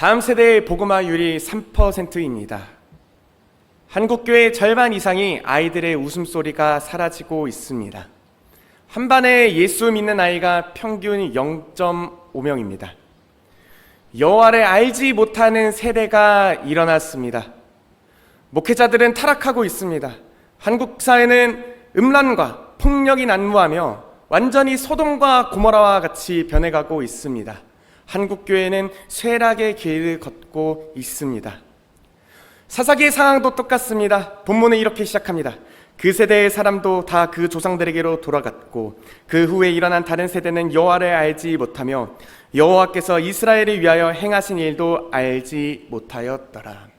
다음 세대의 복음화율이 3%입니다. 한국교회 절반 이상이 아이들의 웃음소리가 사라지고 있습니다. 한 반에 예수 믿는 아이가 평균 0.5명입니다. 여호와를 알지 못하는 세대가 일어났습니다. 목회자들은 타락하고 있습니다. 한국 사회는 음란과 폭력이 난무하며 완전히 소돔과 고모라와 같이 변해가고 있습니다. 한국 교회는 쇠락의 길을 걷고 있습니다. 사사기의 상황도 똑같습니다. 본문은 이렇게 시작합니다. 그 세대의 사람도 다 그 조상들에게로 돌아갔고 그 후에 일어난 다른 세대는 여호와를 알지 못하며 여호와께서 이스라엘을 위하여 행하신 일도 알지 못하였더라.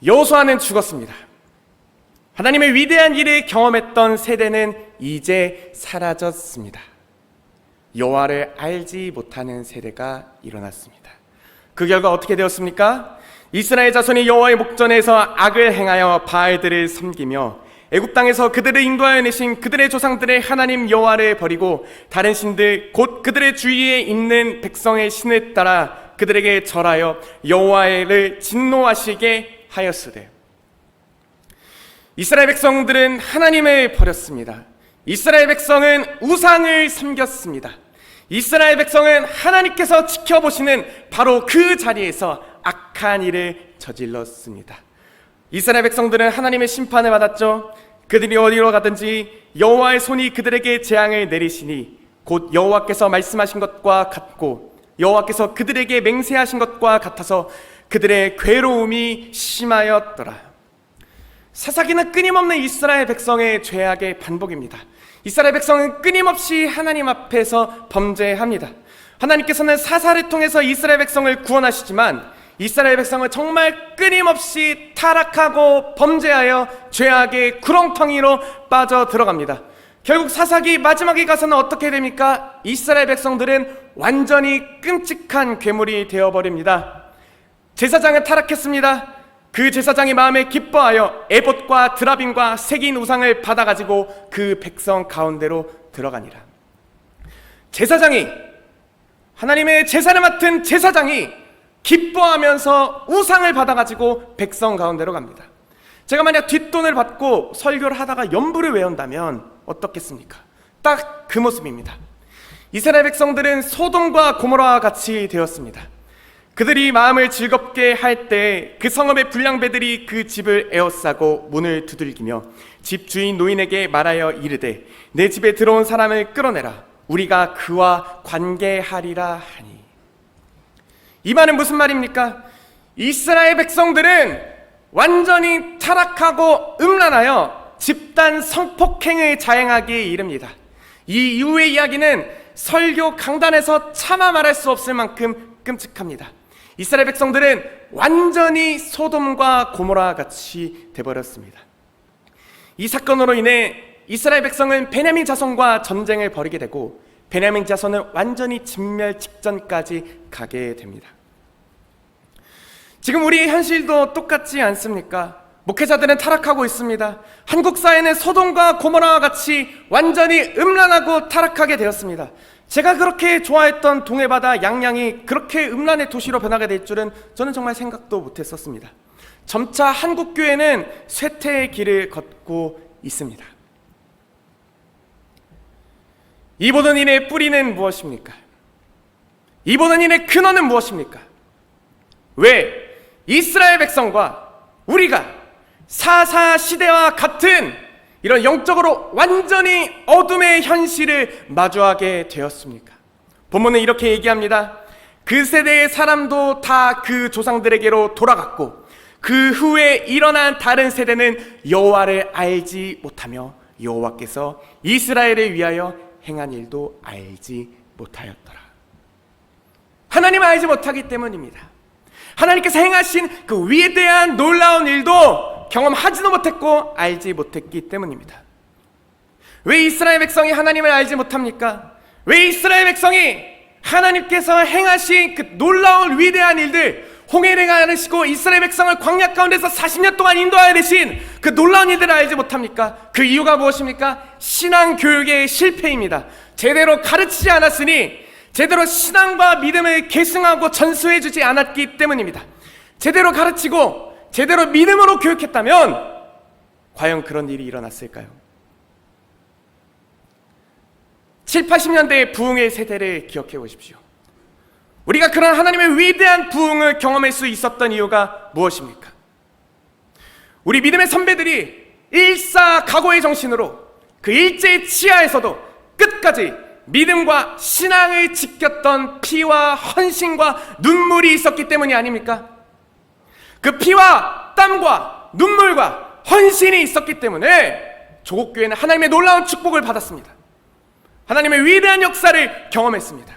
여호수아는 죽었습니다. 하나님의 위대한 일을 경험했던 세대는 이제 사라졌습니다. 여호와를 알지 못하는 세대가 일어났습니다. 그 결과 어떻게 되었습니까? 이스라엘 자손이 여호와의 목전에서 악을 행하여 바알들을 섬기며 애굽 땅에서 그들을 인도하여 내신 그들의 조상들의 하나님 여호와를 버리고 다른 신들 곧 그들의 주위에 있는 백성의 신을 따라 그들에게 절하여 여호와를 진노하시게 하였으되, 이스라엘 백성들은 하나님을 버렸습니다. 이스라엘 백성은 우상을 섬겼습니다. 이스라엘 백성은 하나님께서 지켜보시는 바로 그 자리에서 악한 일을 저질렀습니다. 이스라엘 백성들은 하나님의 심판을 받았죠. 그들이 어디로 가든지 여호와의 손이 그들에게 재앙을 내리시니 곧 여호와께서 말씀하신 것과 같고 여호와께서 그들에게 맹세하신 것과 같아서 그들의 괴로움이 심하였더라. 사사기는 끊임없는 이스라엘 백성의 죄악의 반복입니다. 이스라엘 백성은 끊임없이 하나님 앞에서 범죄합니다. 하나님께서는 사사를 통해서 이스라엘 백성을 구원하시지만 이스라엘 백성은 정말 끊임없이 타락하고 범죄하여 죄악의 구렁텅이로 빠져 들어갑니다. 결국 사사기 마지막에 가서는 어떻게 됩니까? 이스라엘 백성들은 완전히 끔찍한 괴물이 되어버립니다. 제사장은 타락했습니다. 그 제사장이 마음에 기뻐하여 에봇과 드라빔과 새긴 우상을 받아가지고 그 백성 가운데로 들어가니라. 제사장이, 하나님의 제사를 맡은 제사장이 기뻐하면서 우상을 받아가지고 백성 가운데로 갑니다. 제가 만약 뒷돈을 받고 설교를 하다가 연부를 외운다면 어떻겠습니까? 딱 그 모습입니다. 이스라엘 백성들은 소돔과 고모라와 같이 되었습니다. 그들이 마음을 즐겁게 할 때 그 성읍의 불량배들이 그 집을 에워싸고 문을 두들기며 집 주인 노인에게 말하여 이르되 내 집에 들어온 사람을 끌어내라. 우리가 그와 관계하리라 하니. 이 말은 무슨 말입니까? 이스라엘 백성들은 완전히 타락하고 음란하여 집단 성폭행을 자행하기에 이릅니다. 이 이후의 이야기는 설교 강단에서 차마 말할 수 없을 만큼 끔찍합니다. 이스라엘 백성들은 완전히 소돔과 고모라 같이 되어버렸습니다. 이 사건으로 인해 이스라엘 백성은 베냐민 자손과 전쟁을 벌이게 되고 베냐민 자손은 완전히 진멸 직전까지 가게 됩니다. 지금 우리의 현실도 똑같지 않습니까? 목회자들은 타락하고 있습니다. 한국 사회는 소돔과 고모라와 같이 완전히 음란하고 타락하게 되었습니다. 제가 그렇게 좋아했던 동해바다 양양이 그렇게 음란의 도시로 변하게 될 줄은 저는 정말 생각도 못했었습니다. 점차 한국교회는 쇠퇴의 길을 걷고 있습니다. 이 모든 일의 뿌리는 무엇입니까? 이 모든 일의 근원은 무엇입니까? 왜 이스라엘 백성과 우리가 사사 시대와 같은 이런 영적으로 완전히 어둠의 현실을 마주하게 되었습니까? 본문은 이렇게 얘기합니다. 그 세대의 사람도 다 그 조상들에게로 돌아갔고 그 후에 일어난 다른 세대는 여호와를 알지 못하며 여호와께서 이스라엘을 위하여 행한 일도 알지 못하였더라. 하나님을 알지 못하기 때문입니다. 하나님께서 행하신 그 위대한 놀라운 일도 경험하지도 못했고 알지 못했기 때문입니다. 왜 이스라엘 백성이 하나님을 알지 못합니까? 왜 이스라엘 백성이 하나님께서 행하신 그 놀라운 위대한 일들, 홍해를 가르시고 이스라엘 백성을 광야 가운데서 40년 동안 인도하여 내신 그 놀라운 일들을 알지 못합니까? 그 이유가 무엇입니까? 신앙 교육의 실패입니다. 제대로 가르치지 않았으니 제대로 신앙과 믿음을 계승하고 전수해주지 않았기 때문입니다. 제대로 가르치고 제대로 믿음으로 교육했다면 과연 그런 일이 일어났을까요? 7, 80년대의 부흥의 세대를 기억해 보십시오. 우리가 그런 하나님의 위대한 부흥을 경험할 수 있었던 이유가 무엇입니까? 우리 믿음의 선배들이 일사각오의 정신으로 그 일제의 치하에서도 끝까지 믿음과 신앙을 지켰던 피와 헌신과 눈물이 있었기 때문이 아닙니까? 그 피와 땀과 눈물과 헌신이 있었기 때문에 조국교회는 하나님의 놀라운 축복을 받았습니다. 하나님의 위대한 역사를 경험했습니다.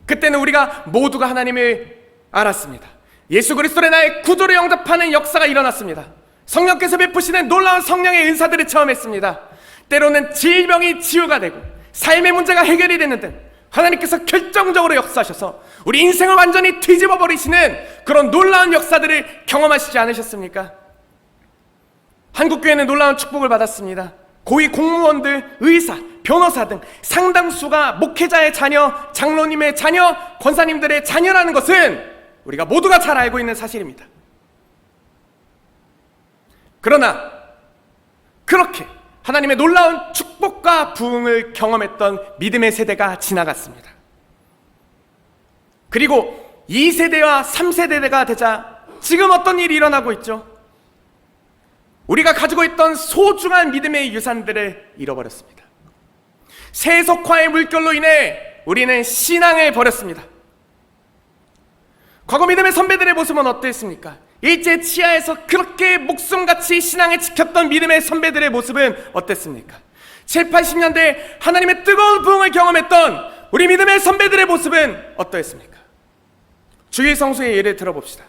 그때는 우리가 모두가 하나님을 알았습니다. 예수 그리스도의 나의 구주를 영접하는 역사가 일어났습니다. 성령께서 베푸시는 놀라운 성령의 은사들을 체험했습니다. 때로는 질병이 치유가 되고 삶의 문제가 해결이 되는 등 하나님께서 결정적으로 역사하셔서 우리 인생을 완전히 뒤집어 버리시는 그런 놀라운 역사들을 경험하시지 않으셨습니까? 한국교회는 놀라운 축복을 받았습니다. 고위 공무원들, 의사, 변호사 등 상당수가 목회자의 자녀, 장로님의 자녀, 권사님들의 자녀라는 것은 우리가 모두가 잘 알고 있는 사실입니다. 그러나 그렇게 하나님의 놀라운 축복과 부흥을 경험했던 믿음의 세대가 지나갔습니다. 그리고 2세대와 3세대가 되자 지금 어떤 일이 일어나고 있죠? 우리가 가지고 있던 소중한 믿음의 유산들을 잃어버렸습니다. 세속화의 물결로 인해 우리는 신앙을 버렸습니다. 과거 믿음의 선배들의 모습은 어땠습니까? 일제 치하에서 그렇게 목숨같이 신앙을 지켰던 믿음의 선배들의 모습은 어땠습니까? 7, 80년대 하나님의 뜨거운 부흥을 경험했던 우리 믿음의 선배들의 모습은 어떠했습니까? 주일 성수의 예를 들어봅시다.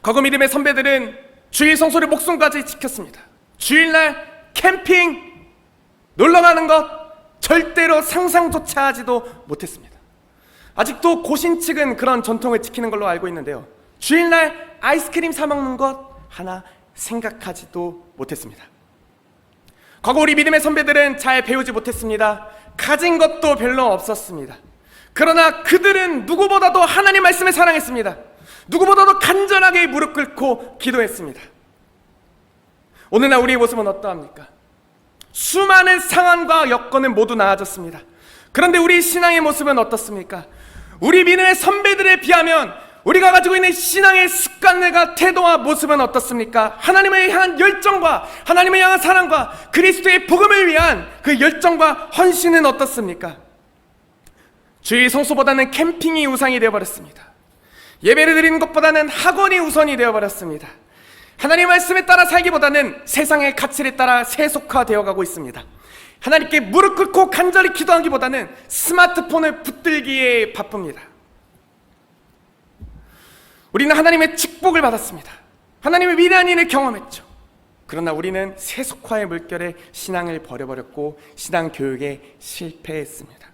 과거 믿음의 선배들은 주일 성수를 목숨까지 지켰습니다. 주일날 캠핑, 놀러가는 것 절대로 상상조차 하지도 못했습니다. 아직도 고신 측은 그런 전통을 지키는 걸로 알고 있는데요, 주일날 아이스크림 사 먹는 것 하나 생각하지도 못했습니다. 과거 우리 믿음의 선배들은 잘 배우지 못했습니다. 가진 것도 별로 없었습니다. 그러나 그들은 누구보다도 하나님 말씀을 사랑했습니다. 누구보다도 간절하게 무릎 꿇고 기도했습니다. 오늘날 우리의 모습은 어떠합니까? 수많은 상황과 여건은 모두 나아졌습니다. 그런데 우리 신앙의 모습은 어떻습니까? 우리 믿음의 선배들에 비하면 우리가 가지고 있는 신앙의 습관과 태도와 모습은 어떻습니까? 하나님을 향한 열정과 하나님을 향한 사랑과 그리스도의 복음을 위한 그 열정과 헌신은 어떻습니까? 주일 성수보다는 캠핑이 우상이 되어버렸습니다. 예배를 드리는 것보다는 학원이 우선이 되어버렸습니다. 하나님의 말씀에 따라 살기보다는 세상의 가치를 따라 세속화되어 가고 있습니다. 하나님께 무릎 꿇고 간절히 기도하기보다는 스마트폰을 붙들기에 바쁩니다. 우리는 하나님의 축복을 받았습니다. 하나님의 위대한 일을 경험했죠. 그러나 우리는 세속화의 물결에 신앙을 버려버렸고 신앙 교육에 실패했습니다.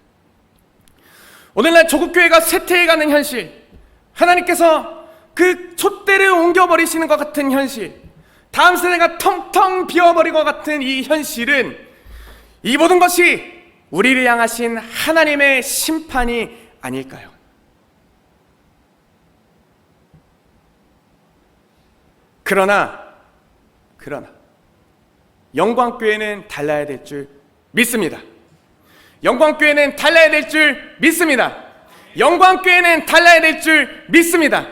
오늘날 조국교회가 쇠퇴해가는 현실, 하나님께서 그 촛대를 옮겨버리시는 것 같은 현실, 다음 세대가 텅텅 비어버린 것 같은 이 현실은 이 모든 것이 우리를 향하신 하나님의 심판이 아닐까요? 그러나 영광교회는 달라야 될 줄 믿습니다. 영광교회는 달라야 될 줄 믿습니다. 영광교회는 달라야 될 줄 믿습니다.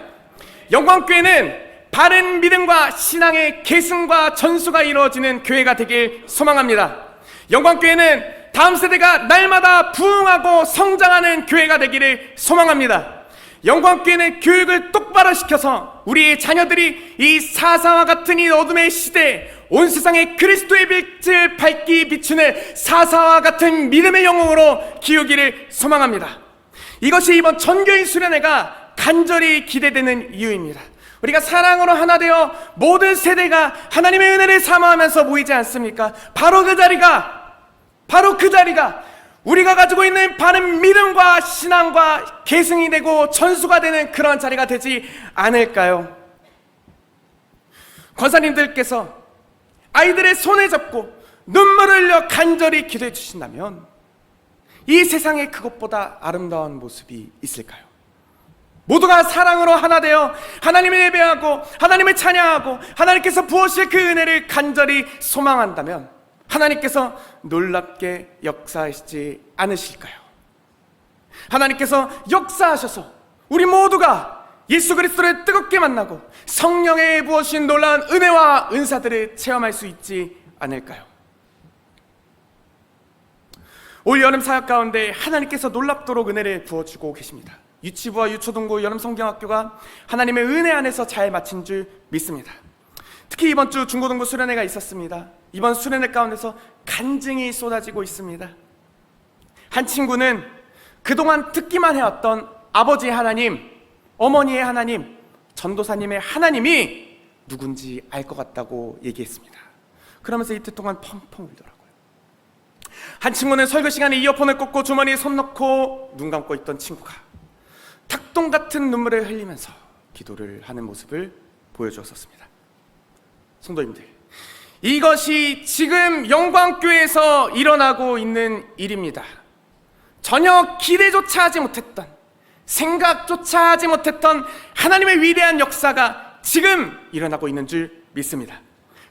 영광교회는 바른 믿음과 신앙의 계승과 전수가 이루어지는 교회가 되길 소망합니다. 영광교회는 다음 세대가 날마다 부흥하고 성장하는 교회가 되기를 소망합니다. 영광교회는 교육을 똑바로 시켜서 우리의 자녀들이 이 사사와 같은 이 어둠의 시대에 온 세상에 그리스도의 빛을 밝히 비추는 사사와 같은 믿음의 영웅으로 키우기를 소망합니다. 이것이 이번 전교인 수련회가 간절히 기대되는 이유입니다. 우리가 사랑으로 하나 되어 모든 세대가 하나님의 은혜를 사모하면서 모이지 않습니까? 바로 그 자리가 우리가 가지고 있는 바른 믿음과 신앙과 계승이 되고 전수가 되는 그런 자리가 되지 않을까요? 권사님들께서 아이들의 손을 잡고 눈물을 흘려 간절히 기도해 주신다면 이 세상에 그것보다 아름다운 모습이 있을까요? 모두가 사랑으로 하나 되어 하나님을 예배하고 하나님을 찬양하고 하나님께서 부으실 그 은혜를 간절히 소망한다면 하나님께서 놀랍게 역사하시지 않으실까요? 하나님께서 역사하셔서 우리 모두가 예수 그리스도를 뜨겁게 만나고 성령의 부어주신 놀라운 은혜와 은사들을 체험할 수 있지 않을까요? 올 여름 사역 가운데 하나님께서 놀랍도록 은혜를 부어주고 계십니다. 유치부와 유초등부 여름 성경학교가 하나님의 은혜 안에서 잘 마친 줄 믿습니다. 특히 이번 주 중고등부 수련회가 있었습니다. 이번 수련회 가운데서 간증이 쏟아지고 있습니다. 한 친구는 그동안 듣기만 해왔던 아버지의 하나님, 어머니의 하나님, 전도사님의 하나님이 누군지 알 것 같다고 얘기했습니다. 그러면서 이틀 동안 펑펑 울더라고요. 한 친구는 설교 시간에 이어폰을 꽂고 주머니에 손 넣고 눈 감고 있던 친구가 닭똥 같은 눈물을 흘리면서 기도를 하는 모습을 보여주었습니다. 성도님들, 이것이 지금 영광교회에서 일어나고 있는 일입니다. 전혀 기대조차 하지 못했던, 생각조차 하지 못했던 하나님의 위대한 역사가 지금 일어나고 있는 줄 믿습니다.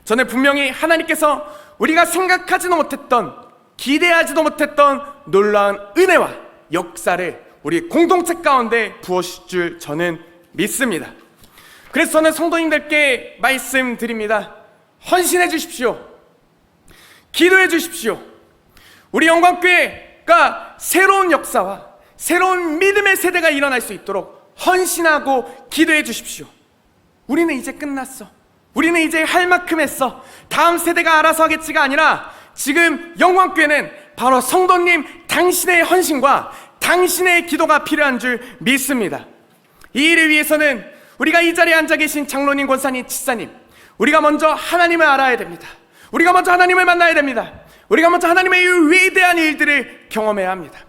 저는 분명히 하나님께서 우리가 생각하지도 못했던, 기대하지도 못했던 놀라운 은혜와 역사를 우리 공동체 가운데 부어주실 줄 저는 믿습니다. 그래서 저는 성도님들께 말씀드립니다. 헌신해 주십시오. 기도해 주십시오. 우리 영광교회가 새로운 역사와 새로운 믿음의 세대가 일어날 수 있도록 헌신하고 기도해 주십시오. 우리는 이제 끝났어. 우리는 이제 할 만큼 했어. 다음 세대가 알아서 하겠지가 아니라 지금 영광교회는 바로 성도님 당신의 헌신과 당신의 기도가 필요한 줄 믿습니다. 이 일을 위해서는 우리가 이 자리에 앉아 계신 장로님, 권사님, 집사님, 우리가 먼저 하나님을 알아야 됩니다. 우리가 먼저 하나님을 만나야 됩니다. 우리가 먼저 하나님의 이 위대한 일들을 경험해야 합니다.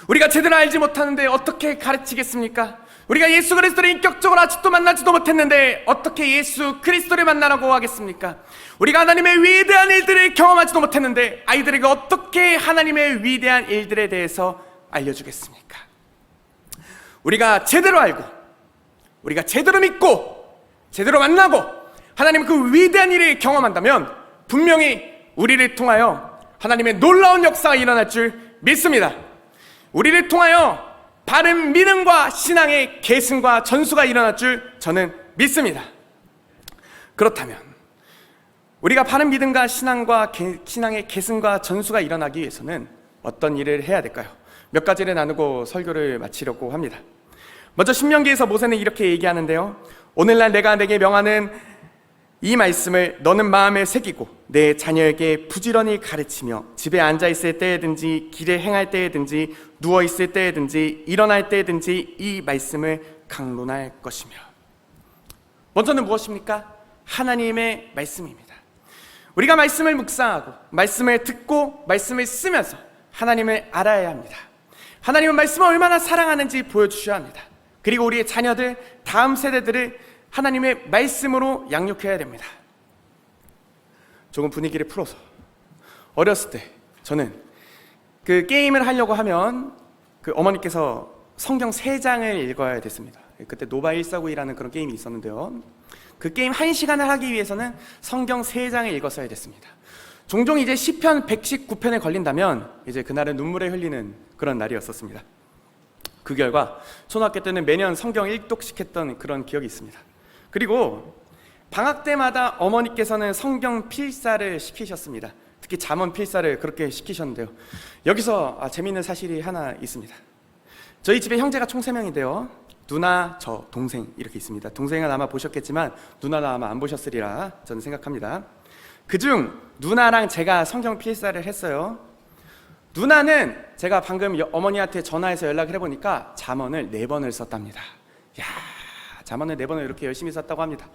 우리가 제대로 알지 못하는데 어떻게 가르치겠습니까? 우리가 예수 그리스도를 인격적으로 아직도 만나지도 못했는데 어떻게 예수 그리스도를 만나라고 하겠습니까? 우리가 하나님의 위대한 일들을 경험하지도 못했는데 아이들에게 어떻게 하나님의 위대한 일들에 대해서 알려주겠습니까? 우리가 제대로 알고, 우리가 제대로 믿고, 제대로 만나고 하나님 그 위대한 일을 경험한다면 분명히 우리를 통하여 하나님의 놀라운 역사가 일어날 줄 믿습니다. 우리를 통하여 바른 믿음과 신앙의 계승과 전수가 일어날 줄 저는 믿습니다. 그렇다면 우리가 바른 믿음과 신앙의 계승과 전수가 일어나기 위해서는 어떤 일을 해야 될까요? 몇 가지를 나누고 설교를 마치려고 합니다. 먼저 신명기에서 모세는 이렇게 얘기하는데요. 오늘날 내가 내게 명하는 이 말씀을 너는 마음에 새기고 내 자녀에게 부지런히 가르치며 집에 앉아있을 때에든지 길에 행할 때에든지 누워있을 때에든지 일어날 때에든지 이 말씀을 강론할 것이며. 먼저는 무엇입니까? 하나님의 말씀입니다. 우리가 말씀을 묵상하고 말씀을 듣고 말씀을 쓰면서 하나님을 알아야 합니다. 하나님은 말씀을 얼마나 사랑하는지 보여주셔야 합니다. 그리고 우리의 자녀들, 다음 세대들을 하나님의 말씀으로 양육해야 됩니다. 조금 분위기를 풀어서, 어렸을 때 저는 그 게임을 하려고 하면 그 어머니께서 성경 3장을 읽어야 됐습니다. 그때 노바149이라는 그런 게임이 있었는데요. 그 게임 1시간을 하기 위해서는 성경 3장을 읽었어야 됐습니다. 종종 이제 시편 119편에 걸린다면 이제 그날은 눈물에 흘리는 그런 날이었었습니다. 그 결과 초등학교 때는 매년 성경 1독씩 했던 그런 기억이 있습니다. 그리고 방학 때마다 어머니께서는 성경 필사를 시키셨습니다. 특히 잠언 필사를 그렇게 시키셨는데요. 여기서 재미있는 사실이 하나 있습니다. 저희 집에 형제가 총 3명인데요. 누나, 저, 동생 이렇게 있습니다. 동생은 아마 보셨겠지만 누나는 아마 안 보셨으리라 저는 생각합니다. 그중 누나랑 제가 성경 필사를 했어요. 누나는 제가 방금 어머니한테 전화해서 연락을 해보니까 잠언을 4번을 썼답니다. 야, 잠언을 4번을 이렇게 열심히 썼다고 합니다.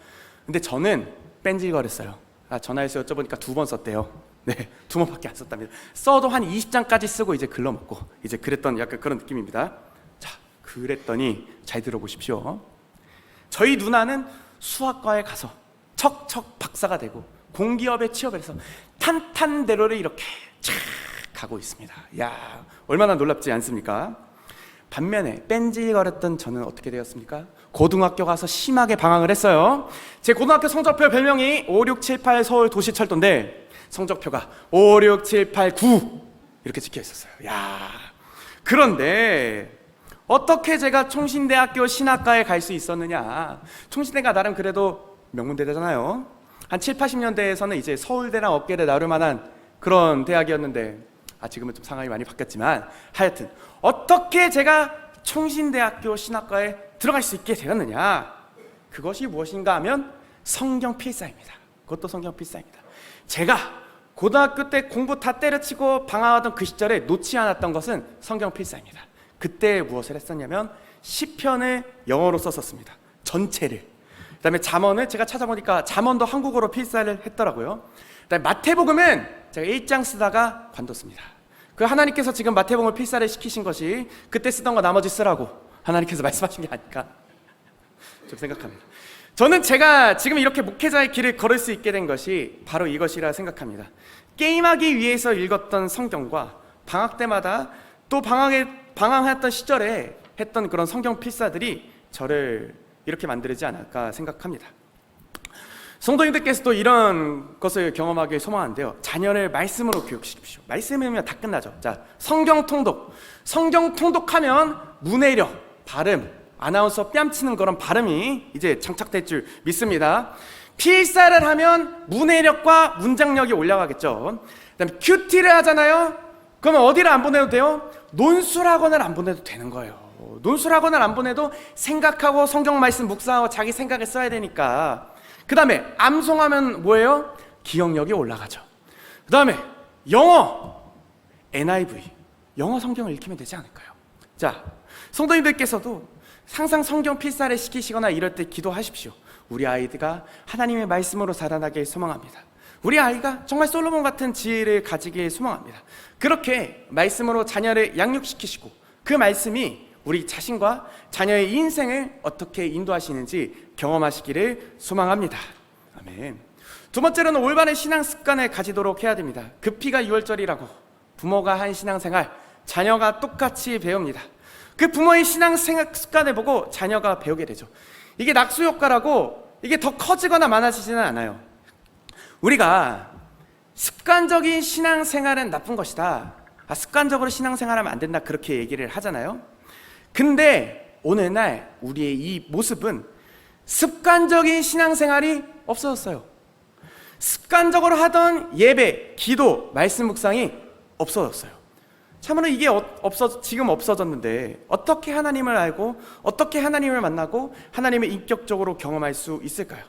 근데 저는 뺀질거렸어요. 전화해서 여쭤보니까 2번 썼대요. 네, 2번밖에 안 썼답니다. 써도 한 20장까지 쓰고 이제 글러먹고 이제 그랬던 약간 그런 느낌입니다. 자, 그랬더니 잘 들어보십시오. 저희 누나는 수학과에 가서 척척 박사가 되고 공기업에 취업을 해서 탄탄대로를 이렇게 착 가고 있습니다. 야, 얼마나 놀랍지 않습니까? 반면에 뺀질거렸던 저는 어떻게 되었습니까? 고등학교 가서 심하게 방황을 했어요. 제 고등학교 성적표 별명이 5, 6, 7, 8 서울 도시철도인데 성적표가 5, 6, 7, 8, 9 이렇게 찍혀 있었어요. 야, 그런데 어떻게 제가 총신대학교 신학과에 갈 수 있었느냐? 총신대가 나름 그래도 명문대잖아요. 한 7, 80년대에서는 이제 서울대나 업계대 나올 만한 그런 대학이었는데 지금은 좀 상황이 많이 바뀌었지만 하여튼 어떻게 제가 총신대학교 신학과에 들어갈 수 있게 되었느냐? 그것이 무엇인가 하면 성경 필사입니다. 그것도 성경 필사입니다. 제가 고등학교 때 공부 다 때려치고 방황하던 그 시절에 놓지 않았던 것은 성경 필사입니다. 그때 무엇을 했었냐면 시편을 영어로 썼었습니다. 전체를. 그 다음에 잠언을 제가 찾아보니까 잠언도 한국어로 필사를 했더라고요. 그 다음에 마태복음은 제가 1장 쓰다가 관뒀습니다. 그 하나님께서 지금 마태복음을 필사를 시키신 것이 그때 쓰던 거 나머지 쓰라고 하나님께서 말씀하신 게 아닐까 좀 생각합니다. 저는 제가 지금 이렇게 목회자의 길을 걸을 수 있게 된 것이 바로 이것이라 생각합니다. 게임하기 위해서 읽었던 성경과 방학 때마다 또 방황했던 시절에 했던 그런 성경 필사들이 저를 이렇게 만들지 않을까 생각합니다. 성도님들께서도 이런 것을 경험하길 소망하는데요. 자녀를 말씀으로 교육시키십시오. 말씀이면 다 끝나죠. 자, 성경 통독. 성경 통독하면 문해력, 발음, 아나운서 뺨치는 그런 발음이 이제 장착될 줄 믿습니다. 필사를 하면 문해력과 문장력이 올라가겠죠. 그다음에 큐티를 하잖아요. 그러면 어디를 안 보내도 돼요? 논술학원을 안 보내도 되는 거예요. 논술학원을 안 보내도 생각하고 성경 말씀 묵상하고 자기 생각을 써야 되니까. 그 다음에 암송하면 뭐예요? 기억력이 올라가죠. 그 다음에 영어, NIV, 영어 성경을 읽히면 되지 않을까요? 자, 성도님들께서도 항상 성경 필사를 시키시거나 이럴 때 기도하십시오. 우리 아이가 하나님의 말씀으로 자라나길 소망합니다. 우리 아이가 정말 솔로몬 같은 지혜를 가지길 소망합니다. 그렇게 말씀으로 자녀를 양육시키시고 그 말씀이 우리 자신과 자녀의 인생을 어떻게 인도하시는지 경험하시기를 소망합니다. 아멘. 두 번째로는 올바른 신앙 습관을 가지도록 해야 됩니다. 급히가 6월절이라고 부모가 한 신앙생활 자녀가 똑같이 배웁니다. 그 부모의 신앙 습관을 보고 자녀가 배우게 되죠. 이게 낙수 효과라고 이게 더 커지거나 많아지지는 않아요. 우리가 습관적인 신앙생활은 나쁜 것이다. 습관적으로 신앙생활하면 안 된다. 그렇게 얘기를 하잖아요. 근데 오늘날 우리의 이 모습은 습관적인 신앙생활이 없어졌어요. 습관적으로 하던 예배, 기도, 말씀 묵상이 없어졌어요. 참으로 이게 지금 없어졌는데 어떻게 하나님을 알고 어떻게 하나님을 만나고 하나님을 인격적으로 경험할 수 있을까요?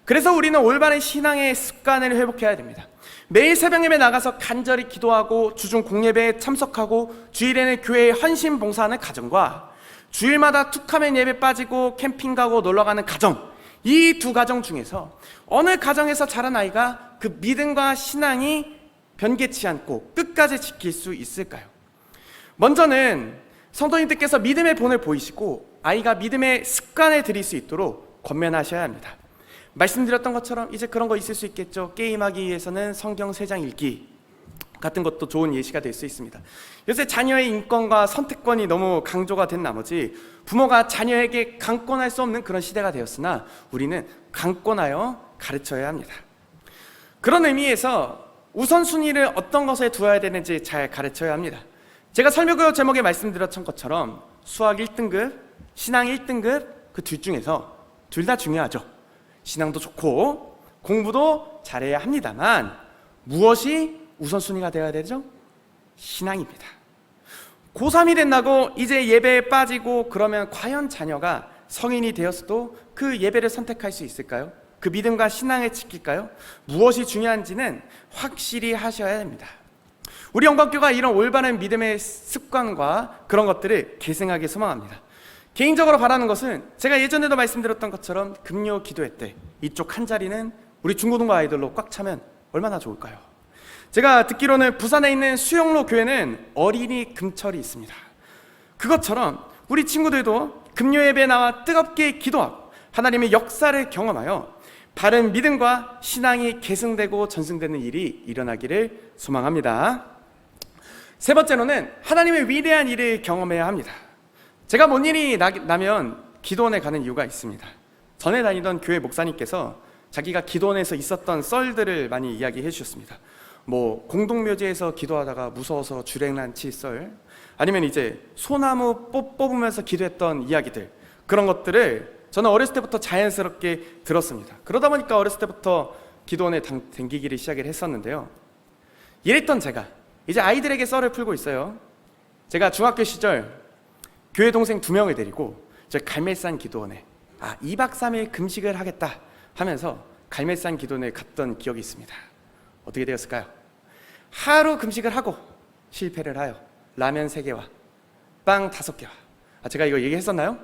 그래서 우리는 올바른 신앙의 습관을 회복해야 됩니다. 매일 새벽 예배 나가서 간절히 기도하고 주중 공예배에 참석하고 주일에는 교회에 헌신 봉사하는 가정과 주일마다 툭하면 예배 빠지고 캠핑 가고 놀러가는 가정, 이 두 가정 중에서 어느 가정에서 자란 아이가 그 믿음과 신앙이 변개치 않고 끝까지 지킬 수 있을까요? 먼저는 성도님들께서 믿음의 본을 보이시고 아이가 믿음의 습관을 들일 수 있도록 권면하셔야 합니다. 말씀드렸던 것처럼 이제 그런 거 있을 수 있겠죠. 게임하기 위해서는 성경 3장 읽기 같은 것도 좋은 예시가 될 수 있습니다. 요새 자녀의 인권과 선택권이 너무 강조가 된 나머지 부모가 자녀에게 강권할 수 없는 그런 시대가 되었으나 우리는 강권하여 가르쳐야 합니다. 그런 의미에서 우선순위를 어떤 것에 두어야 되는지 잘 가르쳐야 합니다. 제가 설교교 제목에 말씀드렸던 것처럼 수학 1등급, 신앙 1등급 그 둘 중에서 둘 다 중요하죠. 신앙도 좋고 공부도 잘해야 합니다만 무엇이 우선순위가 되어야 되죠? 신앙입니다. 고3이 된다고 이제 예배에 빠지고 그러면 과연 자녀가 성인이 되었어도 그 예배를 선택할 수 있을까요? 그 믿음과 신앙을 지킬까요? 무엇이 중요한지는 확실히 하셔야 됩니다. 우리 영광교가 이런 올바른 믿음의 습관과 그런 것들을 계승하기 소망합니다. 개인적으로 바라는 것은 제가 예전에도 말씀드렸던 것처럼 금요 기도회 때 이쪽 한 자리는 우리 중고등부 아이들로 꽉 차면 얼마나 좋을까요? 제가 듣기로는 부산에 있는 수영로 교회는 어린이 금철이 있습니다. 그것처럼 우리 친구들도 금요 예배에 나와 뜨겁게 기도하고 하나님의 역사를 경험하여 바른 믿음과 신앙이 계승되고 전승되는 일이 일어나기를 소망합니다. 세 번째로는 하나님의 위대한 일을 경험해야 합니다. 제가 뭔 일이 나면 기도원에 가는 이유가 있습니다. 전에 다니던 교회 목사님께서 자기가 기도원에서 있었던 썰들을 많이 이야기해 주셨습니다. 뭐 공동묘지에서 기도하다가 무서워서 주랭란치 썰, 아니면 이제 소나무 뽑으면서 기도했던 이야기들, 그런 것들을 저는 어렸을 때부터 자연스럽게 들었습니다. 그러다 보니까 어렸을 때부터 기도원에 댕기기를 시작을 했었는데요. 이랬던 제가 이제 아이들에게 썰을 풀고 있어요. 제가 중학교 시절 교회 동생 2명을 데리고 저 갈매산 기도원에 2박 3일 금식을 하겠다 하면서 갈매산 기도원에 갔던 기억이 있습니다. 어떻게 되었을까요? 하루 금식을 하고 실패를 하여 라면 3개와 빵 5개와 제가 이거 얘기했었나요?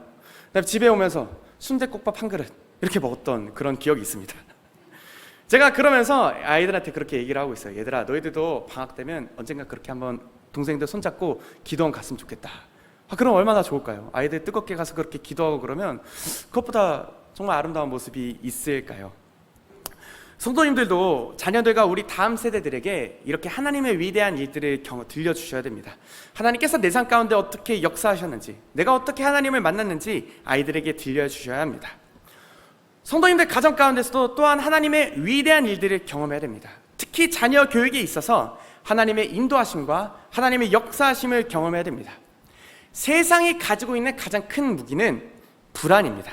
그다음에 집에 오면서 순댓국밥 한 그릇 이렇게 먹었던 그런 기억이 있습니다. 제가 그러면서 아이들한테 그렇게 얘기를 하고 있어요. 얘들아, 너희들도 방학 되면 언젠가 그렇게 한번 동생들 손잡고 기도원 갔으면 좋겠다. 그럼 얼마나 좋을까요? 아이들 뜨겁게 가서 그렇게 기도하고 그러면 그것보다 정말 아름다운 모습이 있을까요? 성도님들도 자녀들과 우리 다음 세대들에게 이렇게 하나님의 위대한 일들을 들려주셔야 됩니다. 하나님께서 내 삶 가운데 어떻게 역사하셨는지, 내가 어떻게 하나님을 만났는지 아이들에게 들려주셔야 합니다. 성도님들 가정 가운데서도 또한 하나님의 위대한 일들을 경험해야 됩니다. 특히 자녀 교육에 있어서 하나님의 인도하심과 하나님의 역사하심을 경험해야 됩니다. 세상이 가지고 있는 가장 큰 무기는 불안입니다.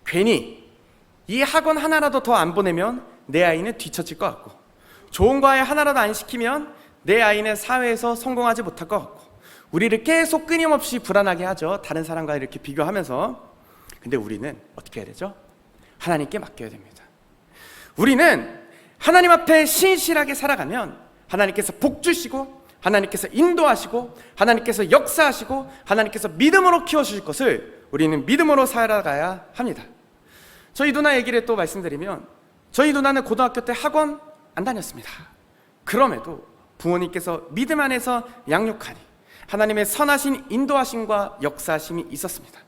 괜히 이 학원 하나라도 더 안 보내면 내 아이는 뒤처질 것 같고, 좋은 과외 하나라도 안 시키면 내 아이는 사회에서 성공하지 못할 것 같고, 우리를 계속 끊임없이 불안하게 하죠. 다른 사람과 이렇게 비교하면서. 근데 우리는 어떻게 해야 되죠? 하나님께 맡겨야 됩니다. 우리는 하나님 앞에 신실하게 살아가면 하나님께서 복 주시고, 하나님께서 인도하시고, 하나님께서 역사하시고, 하나님께서 믿음으로 키워주실 것을 우리는 믿음으로 살아가야 합니다. 저희 누나 얘기를 또 말씀드리면, 저희 누나는 고등학교 때 학원 안 다녔습니다. 그럼에도 부모님께서 믿음 안에서 양육하니 하나님의 선하신 인도하심과 역사하심이 있었습니다.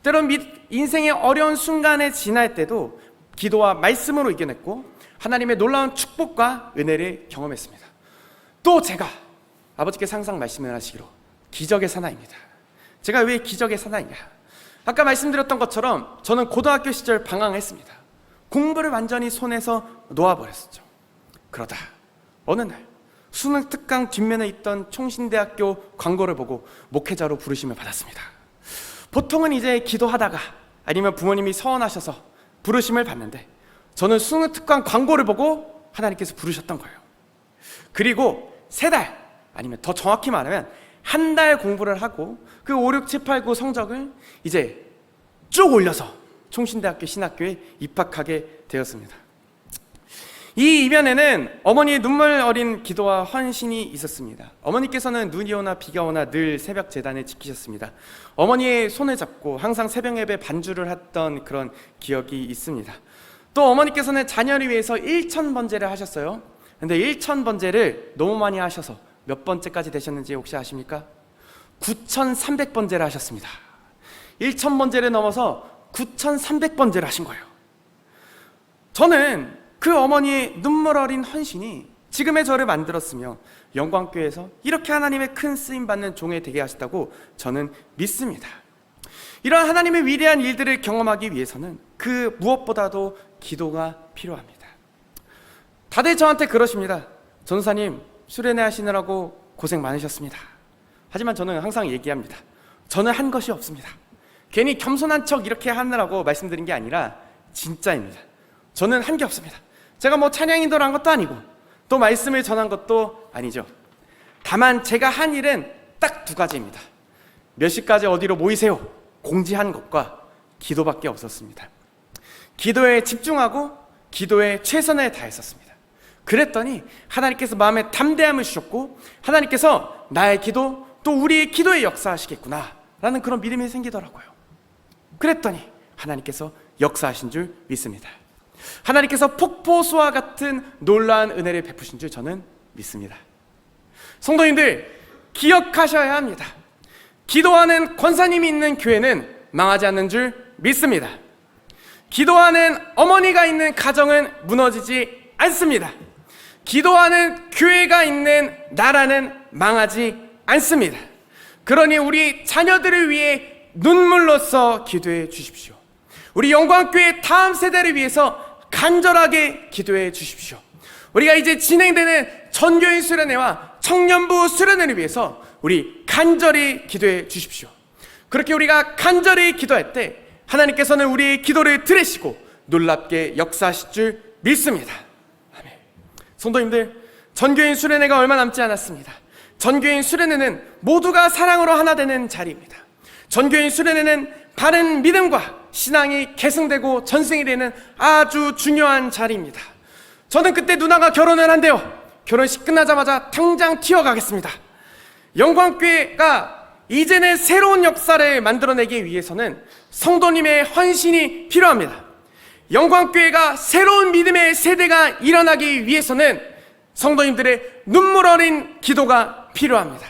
때론 인생의 어려운 순간에 지날 때도 기도와 말씀으로 이겨냈고 하나님의 놀라운 축복과 은혜를 경험했습니다. 또 제가 아버지께서 항상 말씀을 하시기로 기적의 사나이입니다. 제가 왜 기적의 사나이냐? 아까 말씀드렸던 것처럼 저는 고등학교 시절 방황했습니다. 공부를 완전히 손에서 놓아버렸었죠. 그러다 어느 날 수능 특강 뒷면에 있던 총신대학교 광고를 보고 목회자로 부르심을 받았습니다. 보통은 이제 기도하다가 아니면 부모님이 서원하셔서 부르심을 받는데, 저는 수능 특강 광고를 보고 하나님께서 부르셨던 거예요. 그리고 3달 아니면 더 정확히 말하면 1달 공부를 하고 그 5, 6, 7, 8, 9 성적을 이제 쭉 올려서 총신대학교 신학교에 입학하게 되었습니다. 이 이면에는 어머니의 눈물 어린 기도와 헌신이 있었습니다. 어머니께서는 눈이 오나 비가 오나 늘 새벽 제단을 지키셨습니다. 어머니의 손을 잡고 항상 새벽 예배 반주를 했던 그런 기억이 있습니다. 또 어머니께서는 자녀를 위해서 1000번제를 하셨어요. 근데 1000번제를 너무 많이 하셔서 몇 번째까지 되셨는지 혹시 아십니까? 9300번제를 하셨습니다. 1000번제를 넘어서 9300번제를 하신 거예요. 저는 그 어머니의 눈물 어린 헌신이 지금의 저를 만들었으며 영광교회에서 이렇게 하나님의 큰 쓰임받는 종이 되게 하셨다고 저는 믿습니다. 이러한 하나님의 위대한 일들을 경험하기 위해서는 그 무엇보다도 기도가 필요합니다. 다들 저한테 그러십니다. 전도사님, 수련회 하시느라고 고생 많으셨습니다. 하지만 저는 항상 얘기합니다. 저는 한 것이 없습니다. 괜히 겸손한 척 이렇게 하느라고 말씀드린 게 아니라 진짜입니다. 저는 한 게 없습니다. 제가 뭐 찬양인도를 한 것도 아니고 또 말씀을 전한 것도 아니죠. 다만 제가 한 일은 딱 2가지입니다. 몇 시까지 어디로 모이세요 공지한 것과 기도밖에 없었습니다. 기도에 집중하고 기도에 최선을 다했었습니다. 그랬더니 하나님께서 마음에 담대함을 주셨고, 하나님께서 나의 기도 또 우리의 기도에 역사하시겠구나 라는 그런 믿음이 생기더라고요. 그랬더니 하나님께서 역사하신 줄 믿습니다. 하나님께서 폭포수와 같은 놀라운 은혜를 베푸신 줄 저는 믿습니다. 성도님들, 기억하셔야 합니다. 기도하는 권사님이 있는 교회는 망하지 않는 줄 믿습니다. 기도하는 어머니가 있는 가정은 무너지지 않습니다. 기도하는 교회가 있는 나라는 망하지 않습니다. 그러니 우리 자녀들을 위해 눈물로써 기도해 주십시오. 우리 영광교회 다음 세대를 위해서 간절하게 기도해 주십시오. 우리가 이제 진행되는 전교인 수련회와 청년부 수련회를 위해서 우리 간절히 기도해 주십시오. 그렇게 우리가 간절히 기도할 때 하나님께서는 우리의 기도를 들으시고 놀랍게 역사하실 줄 믿습니다. 아멘. 성도님들, 전교인 수련회가 얼마 남지 않았습니다. 전교인 수련회는 모두가 사랑으로 하나 되는 자리입니다. 전교인 수련회는 바른 믿음과 신앙이 계승되고 전승이 되는 아주 중요한 자리입니다. 저는 그때 누나가 결혼을 한대요. 결혼식 끝나자마자 당장 튀어가겠습니다. 영광교회가 이제는 새로운 역사를 만들어내기 위해서는 성도님의 헌신이 필요합니다. 영광교회가 새로운 믿음의 세대가 일어나기 위해서는 성도님들의 눈물 어린 기도가 필요합니다.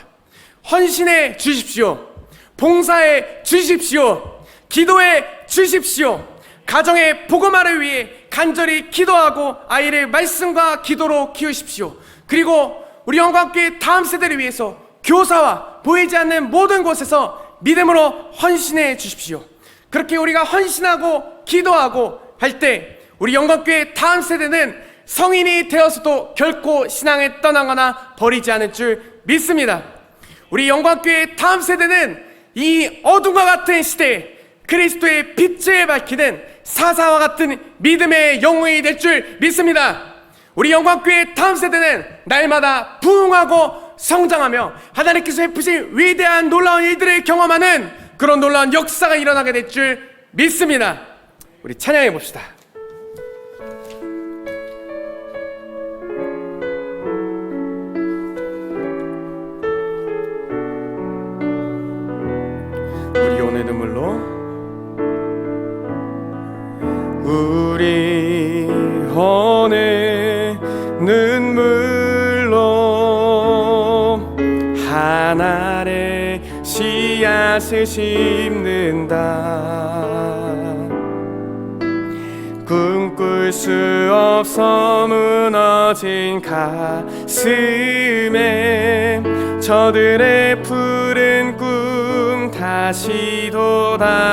헌신해 주십시오. 봉사해 주십시오. 기도해 주십시오. 가정의 복음화를 위해 간절히 기도하고 아이를 말씀과 기도로 키우십시오. 그리고 우리 영광교회 다음 세대를 위해서 교사와 보이지 않는 모든 곳에서 믿음으로 헌신해 주십시오. 그렇게 우리가 헌신하고 기도하고 할 때 우리 영광교회 다음 세대는 성인이 되어서도 결코 신앙을 떠나거나 버리지 않을 줄 믿습니다. 우리 영광교회 다음 세대는 이 어둠과 같은 시대에 그리스도의 빛을 밝히는 사사와 같은 믿음의 영웅이 될 줄 믿습니다. 우리 영광교회 다음 세대는 날마다 부흥하고 성장하며 하나님께서 베푸신 위대한 놀라운 일들을 경험하는 그런 놀라운 역사가 일어나게 될 줄 믿습니다. 우리 찬양해 봅시다. 우리 오늘 눈물로 우리 오늘 눈물로 하나의 씨앗을 심는다. 꿈꿀 수 없어 무너진 가슴에 저들의 푸른 꿈 다시 돋아나도록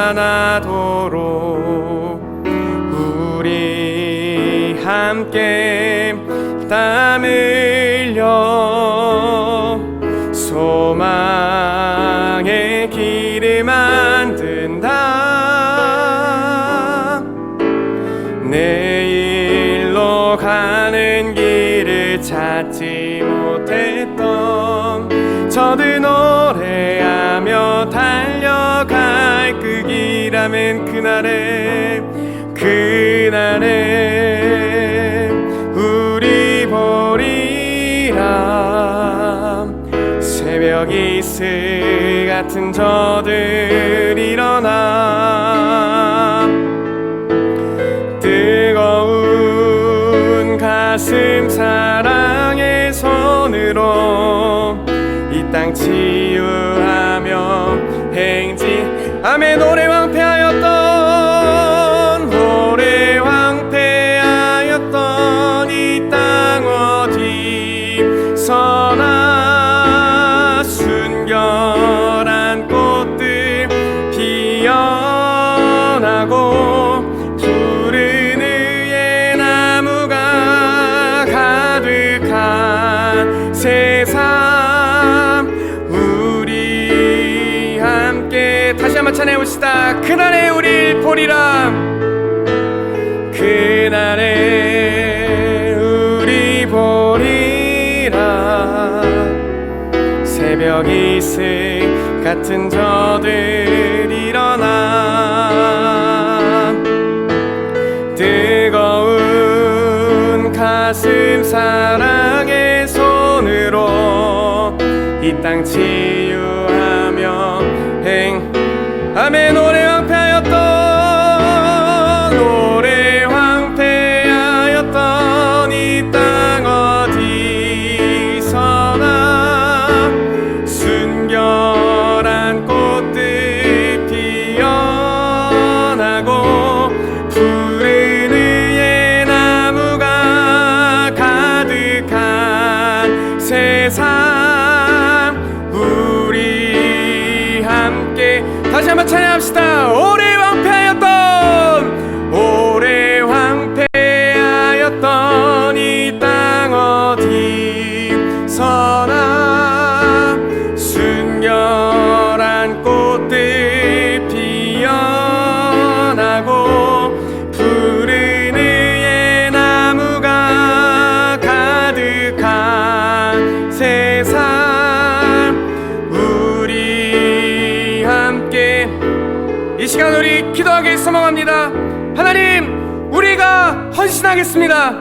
우리 함께 땀 흘려 소망의 길을 만든다. 내일로 가는 길을 찾지 못했던 저들 노래하며 달려갈 그 길하면 그날에 우리 보리라. 새벽 이슬 같은 저들 일어나 뜨거운 가슴 사랑의 손으로 이 땅 치유하며 행진하며 노래 황폐하였던 이 땅 어디서나 순결한 꽃들 피어나고 푸른 의의 나무가 가득한 세상 우리 함께 다시 한번 찬양해봅시다. 그날에 우릴 보리라. 그날에 우리 보리라. 새벽 이슬 같은 저들 일어나 뜨거운 가슴 사랑의 손으로 이 땅 치유하며 행하며 노래 황폐하였던 이 땅 어디서나 순결한 꽃들 피어나고 푸른 의의 나무가 가득한 세상 찬양합시다. 오래 황폐하였던 이 땅 어디서나 순결한 꽃들 피어나고 푸른 의의 나무가 가득한 세상, 우리 함께 이 시간 우리 기도하게 소망합니다. 하나님, 우리가 헌신하겠습니다.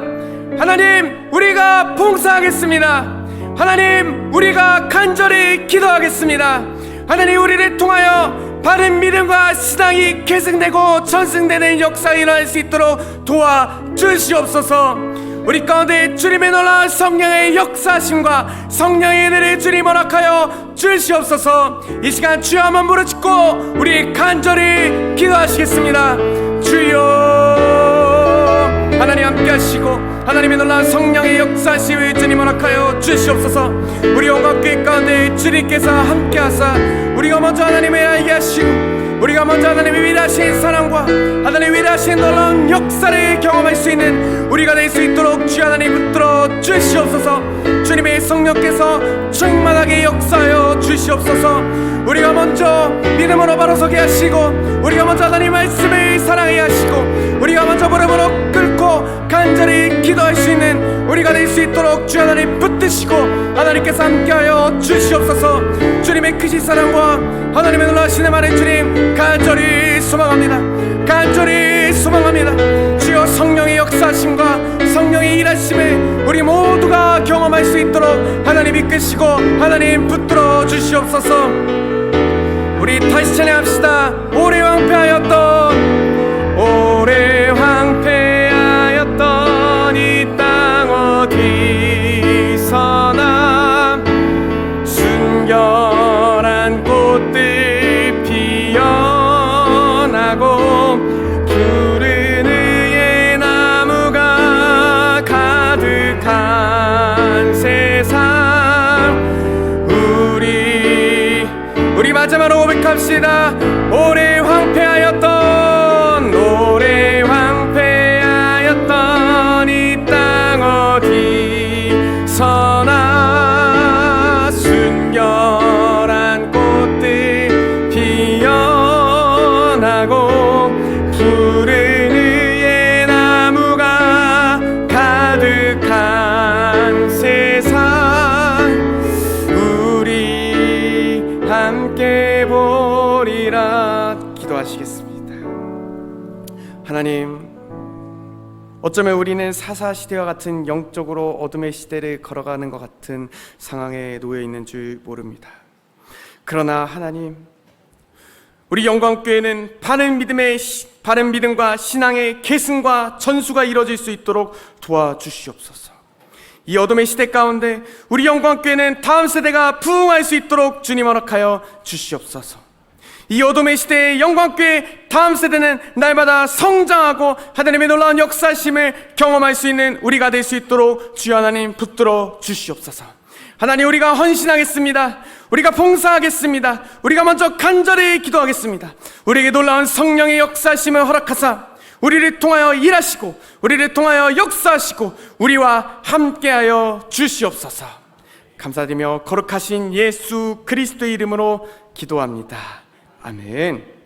하나님, 우리가 봉사하겠습니다. 하나님, 우리가 간절히 기도하겠습니다. 하나님, 우리를 통하여 바른 믿음과 신앙이 계승되고 전승되는 역사가 일어날 수 있도록 도와주시옵소서. 우리 가운데 주님의 놀라운 성령의 역사하심과 성령의 은혜를 주님 허락하여 주시옵소서. 이 시간 주여 한번 부르짖고 우리 간절히 기도하시겠습니다. 주여, 하나님 함께 하시고 하나님의 놀라운 성령의 역사하심을 주님 허락하여 주시옵소서. 우리 온 교회 가운데 주님께서 함께 하사 우리가 먼저 하나님의 알게 하시고 우리가 먼저 하나님의 위대하신 사랑과 하나님의 위대하신 놀라운 역사를 경험할 수 있는 우리가 될 수 있도록 주 하나님 붙들어 주시옵소서. 주님의 성령께서 충만하게 역사하여 주시옵소서. 우리가 먼저 믿음으로 바로 서게 하시고 우리가 먼저 하나님 말씀을 사랑해 하시고 우리가 먼저 무릎으로 꿇고 간절히 기도할 수 있는 우리가 될 수 있도록 주 하나님 붙드시고 하나님께서 함께하여 주시옵소서. 주님의 크신 사랑과 하나님의 놀라우신 은혜를 주님 간절히 소망합니다. 간절히 소망합니다. 주여, 성령의 역사하심과 성령의 일하심을 우리 모두가 경험할 수 있도록 하나님 이끄시고 하나님 붙들어 주시옵소서. 우리 다시 찬양합시다. 오래 황폐하였던 이 땅 어디서나 순결한 꽃들 피어나고 푸른 의의 나무가 가득한 세상, 우리 마지막으로 고백합시다. 오래 황폐하였던 이 땅 어디서나 순결한 꽃들 피어나고 푸른 의의 나무가 가득한 세상, 우리 함께 보리라. 기도하시겠습니다. 하나님, 어쩌면 우리는 사사시대와 같은 영적으로 어둠의 시대를 걸어가는 것 같은 상황에 놓여 있는 줄 모릅니다. 그러나 하나님, 우리 영광교회는 바른 믿음과 신앙의 계승과 전수가 이루어질 수 있도록 도와주시옵소서. 이 어둠의 시대 가운데 우리 영광교회는 다음 세대가 부흥할 수 있도록 주님 허락하여 주시옵소서. 이 어둠의 시대의 영광교회 다음 세대는 날마다 성장하고 하나님의 놀라운 역사심을 경험할 수 있는 우리가 될 수 있도록 주여 하나님 붙들어 주시옵소서. 하나님, 우리가 헌신하겠습니다. 우리가 봉사하겠습니다. 우리가 먼저 간절히 기도하겠습니다. 우리에게 놀라운 성령의 역사심을 허락하사 우리를 통하여 일하시고 우리를 통하여 역사하시고 우리와 함께하여 주시옵소서. 감사드리며 거룩하신 예수 그리스도의 이름으로 기도합니다. 아멘.